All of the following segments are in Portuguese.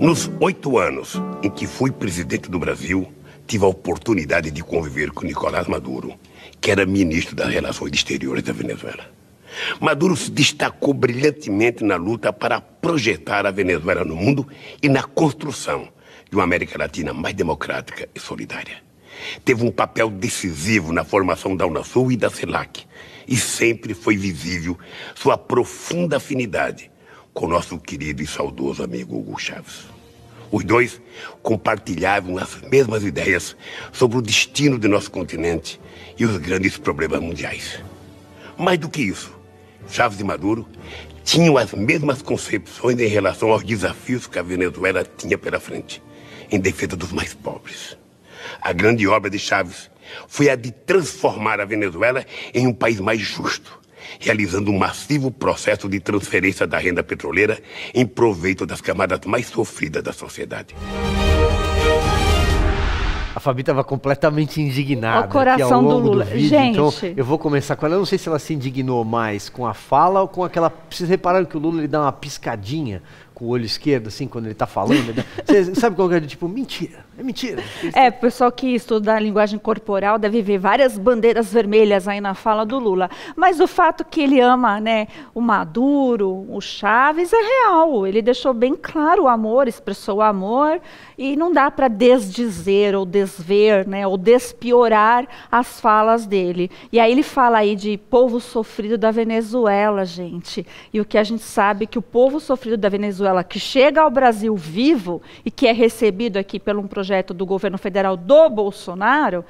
Nos 8 anos em que fui presidente do Brasil, tive a oportunidade de conviver com Nicolás Maduro, que era ministro das Relações Exteriores da Venezuela. Maduro se destacou brilhantemente na luta para projetar a Venezuela no mundo e na construção de uma América Latina mais democrática e solidária. Teve um papel decisivo na formação da Unasul e da CELAC, e sempre foi visível sua profunda afinidade com nosso querido e saudoso amigo Hugo Chávez. Os dois compartilhavam as mesmas ideias sobre o destino de nosso continente e os grandes problemas mundiais. Mais do que isso, Chávez e Maduro tinham as mesmas concepções em relação aos desafios que a Venezuela tinha pela frente, em defesa dos mais pobres. A grande obra de Chávez foi a de transformar a Venezuela em um país mais justo, realizando um massivo processo de transferência da renda petroleira em proveito das camadas mais sofridas da sociedade. A Fabi estava completamente indignada o coração ao longo do Lula. vídeo, Gente, então eu vou começar com ela. Eu não sei se ela se indignou mais com a fala ou com aquela... Vocês repararam que o Lula ele dá uma piscadinha com o olho esquerdo, assim, quando ele tá falando? Você sabe qual é? Tipo, mentira, é mentira. o pessoal que estuda a linguagem corporal deve ver várias bandeiras vermelhas aí na fala do Lula. Mas o fato que ele ama, né, o Maduro, o Chávez, é real. Ele deixou bem claro o amor, expressou o amor, e não dá para desdizer ou desver, né, ou despiorar as falas dele. E aí ele fala aí de povo sofrido da Venezuela, gente. E o que a gente sabe é que o povo sofrido da Venezuela, que chega ao Brasil vivo e que é recebido aqui por um projeto do governo federal do Bolsonaro,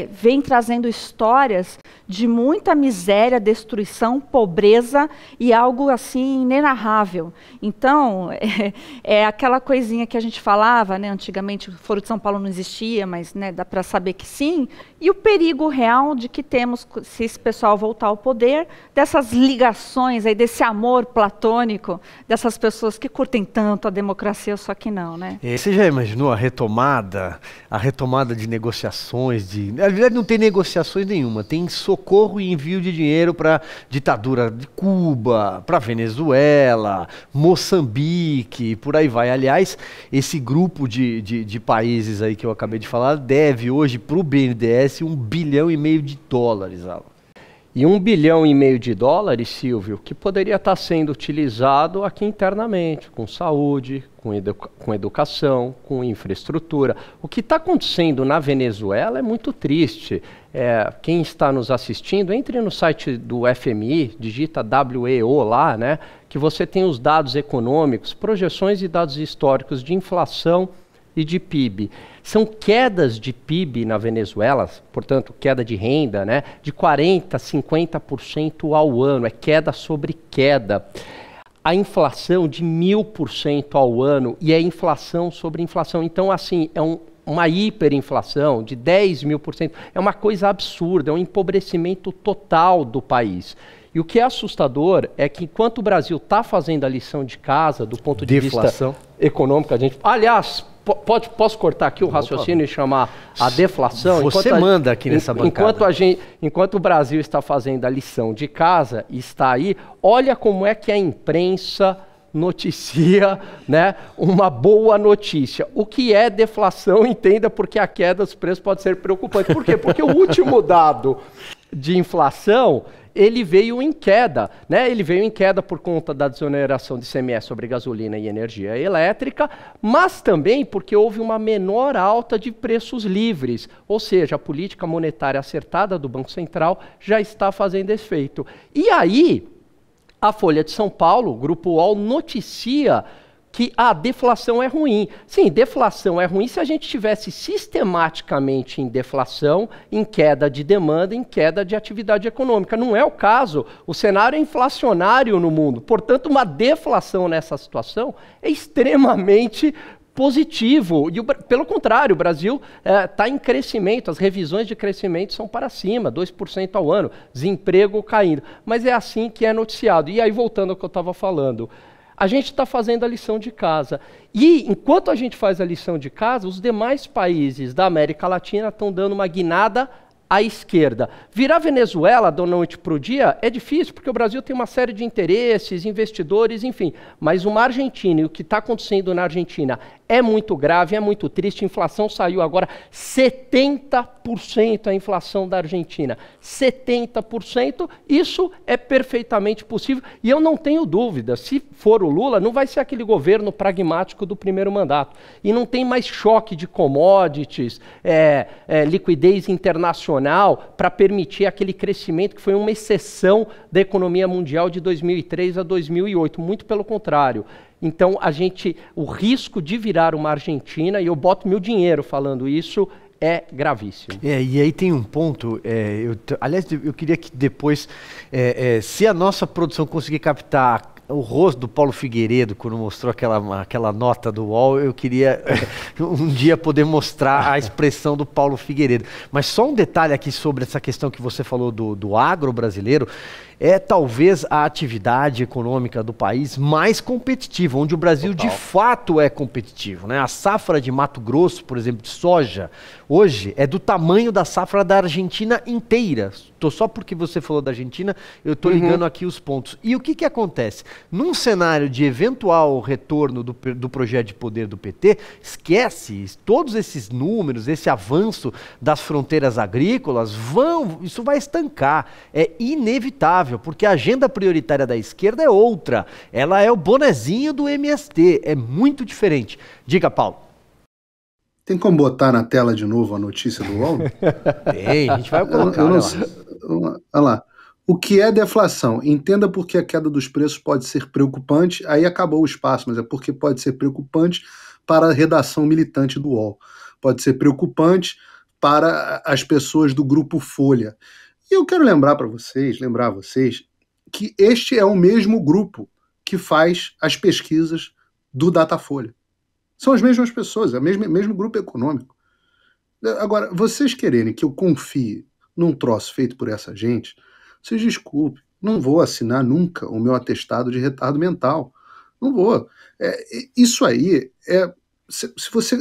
vem trazendo histórias de muita miséria, destruição, pobreza e algo assim inenarrável. Então, é aquela coisinha que a gente falava, né, antigamente, o Foro de São Paulo não existia, mas, né, dá para saber que sim, e o perigo real de que temos, se esse pessoal voltar ao poder, dessas ligações, aí, desse amor platônico, dessas pessoas que curtem tanto a democracia, só que não, né? Você já imaginou a retomada de negociações? Na verdade, não tem negociações nenhuma, tem socorro e envio de dinheiro para ditadura de Cuba, para Venezuela, Moçambique, por aí vai. Aliás, esse grupo de países aí que eu acabei de falar deve hoje para o BNDES $1,5 bilhão, Alan. E $1,5 bilhão, Silvio, que poderia estar sendo utilizado aqui internamente, com saúde, com educação, com infraestrutura. O que está acontecendo na Venezuela é muito triste. Quem está nos assistindo, entre no site do FMI, digita WEO lá, né, que você tem os dados econômicos, projeções e dados históricos de inflação e de PIB. São quedas de PIB na Venezuela, portanto, queda de renda, né, de 40%, 50% ao ano, é queda sobre queda. A inflação de 1000% ao ano, e é inflação sobre inflação. Então, assim, uma hiperinflação de 10.000%, é uma coisa absurda, é um empobrecimento total do país. E o que é assustador é que enquanto o Brasil está fazendo a lição de casa, do ponto de vista econômico, aliás, posso cortar aqui o raciocínio e chamar a deflação? Você manda aqui nessa bancada. Enquanto o Brasil está fazendo a lição de casa e está aí, olha como é que a imprensa noticia, né, uma boa notícia. O que é deflação, entenda, porque a queda dos preços pode ser preocupante. Por quê? Porque o último dado de inflação, ele veio em queda, né? Ele veio em queda por conta da desoneração de ICMS sobre gasolina e energia elétrica, mas também porque houve uma menor alta de preços livres, ou seja, a política monetária acertada do Banco Central já está fazendo efeito. E aí, a Folha de São Paulo, o Grupo UOL, noticia que a deflação é ruim. Sim, deflação é ruim se a gente tivesse sistematicamente em deflação, em queda de demanda, em queda de atividade econômica. Não é o caso. O cenário é inflacionário no mundo. Portanto, uma deflação nessa situação é extremamente positivo. E pelo contrário, o Brasil está em crescimento, as revisões de crescimento são para cima, 2% ao ano, desemprego caindo. Mas é assim que é noticiado. E aí, voltando ao que eu estava falando, a gente está fazendo a lição de casa. E, enquanto a gente faz a lição de casa, os demais países da América Latina estão dando uma guinada à esquerda. Virar Venezuela da noite para o dia é difícil, porque o Brasil tem uma série de interesses, investidores, enfim. Mas uma Argentina, e o que está acontecendo na Argentina é muito grave, é muito triste. A inflação saiu agora 70% a inflação da Argentina. 70%, isso é perfeitamente possível. E eu não tenho dúvida, se for o Lula, não vai ser aquele governo pragmático do primeiro mandato. E não tem mais choque de commodities, liquidez internacional, para permitir aquele crescimento que foi uma exceção da economia mundial de 2003 a 2008. Muito pelo contrário. Então, o risco de virar uma Argentina, e eu boto meu dinheiro falando isso, é gravíssimo. E aí tem um ponto, aliás, eu queria que depois, se a nossa produção conseguir captar o rosto do Paulo Figueiredo, quando mostrou aquela nota do UOL, eu queria um dia poder mostrar a expressão do Paulo Figueiredo. Mas só um detalhe aqui sobre essa questão que você falou do agro brasileiro, é talvez a atividade econômica do país mais competitiva, onde o Brasil de fato é competitivo, né? A safra de Mato Grosso, por exemplo, de soja, hoje é do tamanho da safra da Argentina inteira. Só porque você falou da Argentina, eu estou ligando aqui os pontos. E o que acontece? Num cenário de eventual retorno do projeto de poder do PT, esquece todos esses números, esse avanço das fronteiras agrícolas, isso vai estancar. É inevitável, porque a agenda prioritária da esquerda é outra. Ela é o bonezinho do MST, é muito diferente. Diga, Paulo. Tem como botar na tela de novo a notícia do UOL? Tem, a gente vai colocar. Olha lá. O que é deflação? Entenda por que a queda dos preços pode ser preocupante. Aí acabou o espaço, mas é porque pode ser preocupante para a redação militante do UOL. Pode ser preocupante para as pessoas do Grupo Folha. E eu quero lembrar a vocês, que este é o mesmo grupo que faz as pesquisas do Datafolha. São as mesmas pessoas, é o mesmo grupo econômico. Agora, vocês quererem que eu confie num troço feito por essa gente, vocês desculpem, não vou assinar nunca o meu atestado de retardo mental. Não vou. Isso aí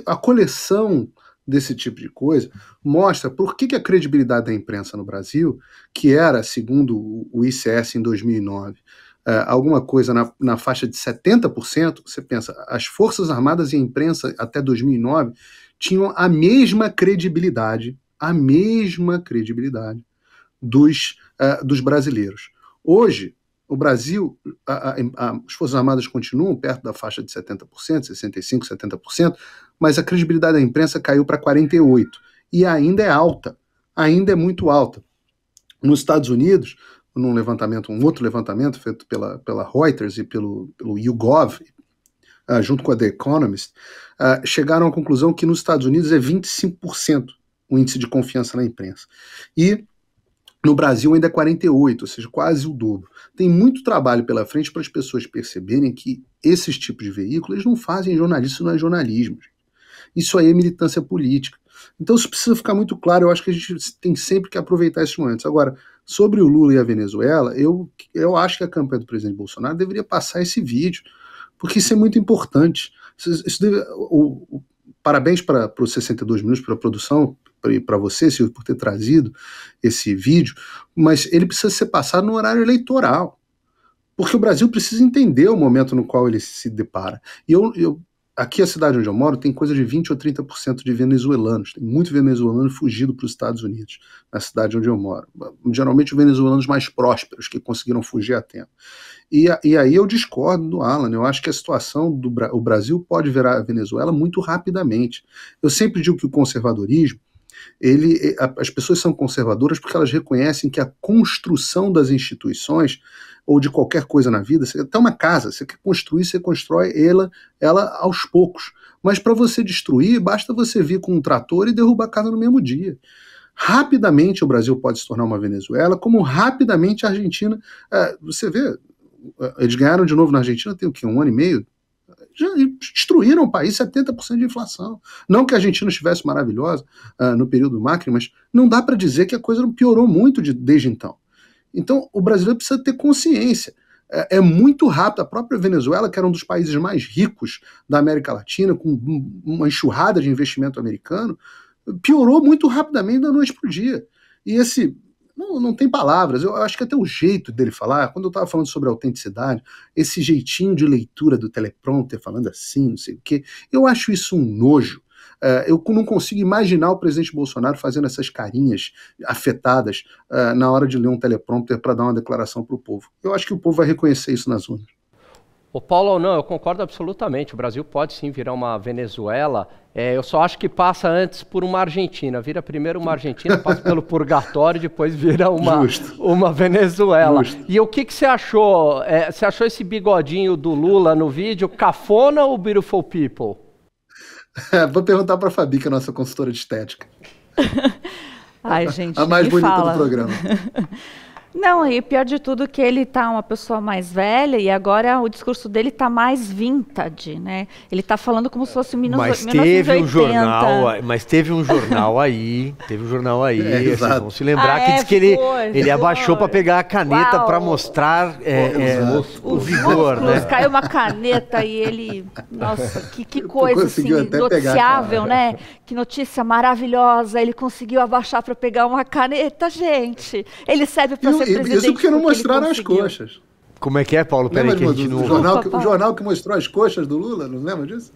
a coleção desse tipo de coisa mostra por que a credibilidade da imprensa no Brasil, que era, segundo o ICS em 2009, alguma coisa na faixa de 70%, você pensa, as Forças Armadas e a imprensa até 2009 tinham a mesma credibilidade dos brasileiros. Hoje, o Brasil, as Forças Armadas continuam perto da faixa de 70%, 65%, 70%, mas a credibilidade da imprensa caiu para 48%, e ainda é alta, ainda é muito alta. Nos Estados Unidos, um outro levantamento feito pela Reuters e pelo YouGov, junto com a The Economist, chegaram à conclusão que nos Estados Unidos é 25% o índice de confiança na imprensa. E no Brasil ainda é 48%, ou seja, quase o dobro. Tem muito trabalho pela frente para as pessoas perceberem que esses tipos de veículos não fazem jornalismo, isso não é jornalismo. Isso aí é militância política. Então isso precisa ficar muito claro, eu acho que a gente tem sempre que aproveitar esses momentos. Agora, sobre o Lula e a Venezuela, eu acho que a campanha do presidente Bolsonaro deveria passar esse vídeo, porque isso é muito importante. Parabéns para os 62 minutos, para a produção, e para você, Silvio, por ter trazido esse vídeo, mas ele precisa ser passado no horário eleitoral, porque o Brasil precisa entender o momento no qual ele se depara. E aqui, a cidade onde eu moro, tem coisa de 20% ou 30% de venezuelanos. Tem muito venezuelano fugido para os Estados Unidos, na cidade onde eu moro. Geralmente, os venezuelanos mais prósperos, que conseguiram fugir a tempo. E aí eu discordo do Alan. Eu acho que a situação o Brasil pode virar a Venezuela muito rapidamente. Eu sempre digo que o conservadorismo, as pessoas são conservadoras porque elas reconhecem que a construção das instituições ou de qualquer coisa na vida, até uma casa, você quer construir, você constrói ela aos poucos. Mas para você destruir, basta você vir com um trator e derrubar a casa no mesmo dia. Rapidamente o Brasil pode se tornar uma Venezuela, como rapidamente a Argentina... você vê, eles ganharam de novo na Argentina, tem o quê? 1 ano e meio? Já destruíram o país, 70% de inflação. Não que a Argentina estivesse maravilhosa no período Macri, mas não dá para dizer que a coisa piorou muito desde então. Então, o brasileiro precisa ter consciência. É muito rápido. A própria Venezuela, que era um dos países mais ricos da América Latina, com uma enxurrada de investimento americano, piorou muito rapidamente da noite para o dia. E esse... Não tem palavras, eu acho que até o jeito dele falar, quando eu estava falando sobre autenticidade, esse jeitinho de leitura do teleprompter, falando assim, não sei o quê, eu acho isso um nojo. Eu não consigo imaginar o presidente Bolsonaro fazendo essas carinhas afetadas na hora de ler um teleprompter para dar uma declaração para o povo. Eu acho que o povo vai reconhecer isso nas urnas. Ô Paulo, não, eu concordo absolutamente. O Brasil pode sim virar uma Venezuela. Eu só acho que passa antes por uma Argentina. Vira primeiro uma Argentina, passa pelo purgatório, depois vira uma Venezuela. Justo. E o que você achou? Você achou esse bigodinho do Lula no vídeo cafona ou beautiful people? Vou perguntar para a Fabi, que é a nossa consultora de estética. Ai, gente, a mais bonita do programa. Não, e pior de tudo que ele tá uma pessoa mais velha e agora o discurso dele tá mais vintage, né? Ele tá falando como se fosse 1980. Mas teve um jornal aí, vocês vão se lembrar que disse que ele abaixou para pegar a caneta para mostrar o vigor, né? Caiu uma caneta e ele, nossa, que coisa assim, noticiável, né? Que notícia maravilhosa, ele conseguiu abaixar para pegar uma caneta, gente. Ele serve para ser presidente. Isso porque não mostraram as coxas. Como é que é, Paulo? Peraí, que a gente não... O jornal que mostrou as coxas do Lula, não lembra disso?